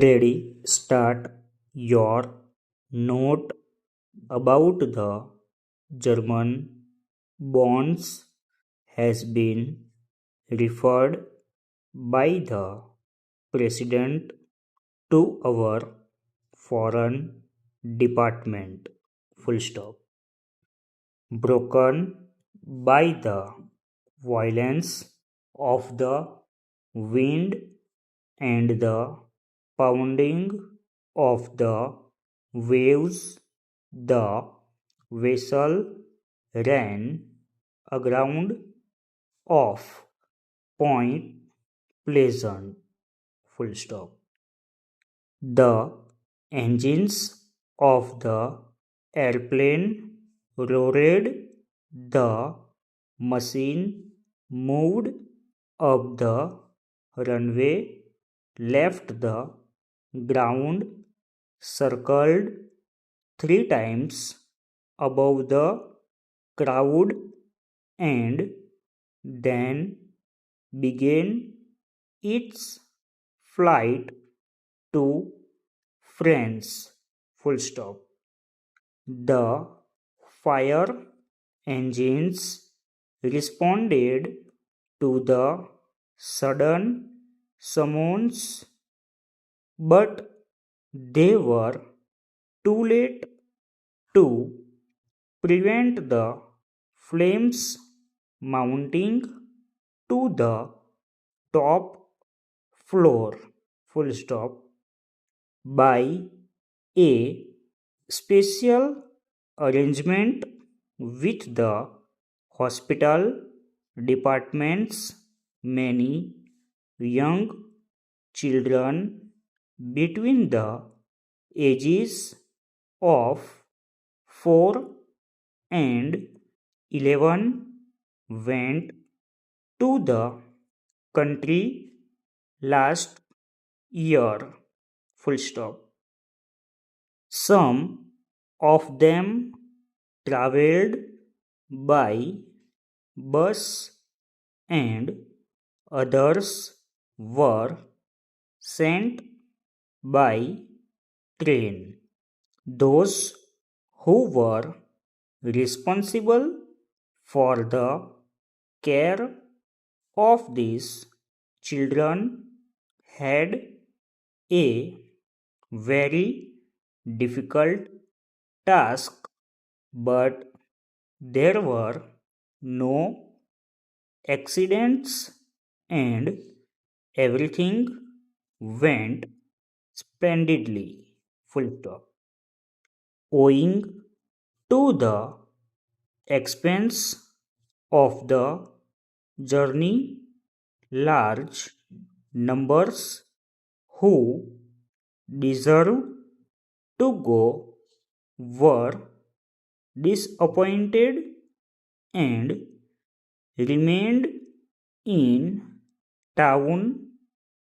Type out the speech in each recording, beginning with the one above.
Ready, start your note about the German bonds has been referred by the President to our Foreign Department. Full stop. Broken by the violence of the wind and the pounding of the waves, the vessel ran aground off Point Pleasant. Full stop. The engines of the airplane roared, the machine moved up the runway, left the ground, circled 3 times above the crowd, and then began its flight to France. Full stop. The fire engines responded to the sudden summons, but they were too late to prevent the flames mounting to the top floor. Full stop. By a special arrangement with the hospital departments, many young children between the ages of 4 and 11 went to the country last year. Full stop. Some of them traveled by bus and others were sent by train. Those who were responsible for the care of these children had a very difficult task, but there were no accidents and everything went splendidly. Full stop. Owing to the expense of the journey, large numbers who deserved to go were disappointed and remained in town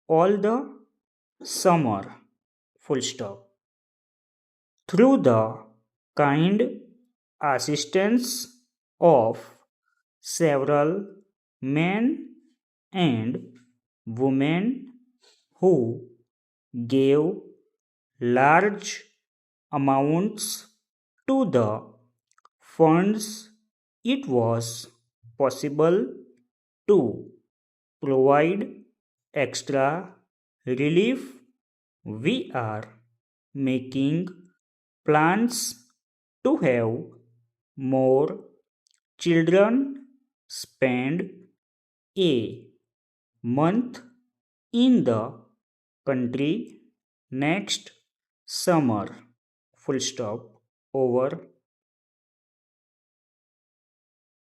all the summer. Full stop. Through the kind assistance of several men and women who gave large amounts to the funds, it was possible to provide extra relief. We are making plans to have more children spend a month in the country next summer. Full stop. Over.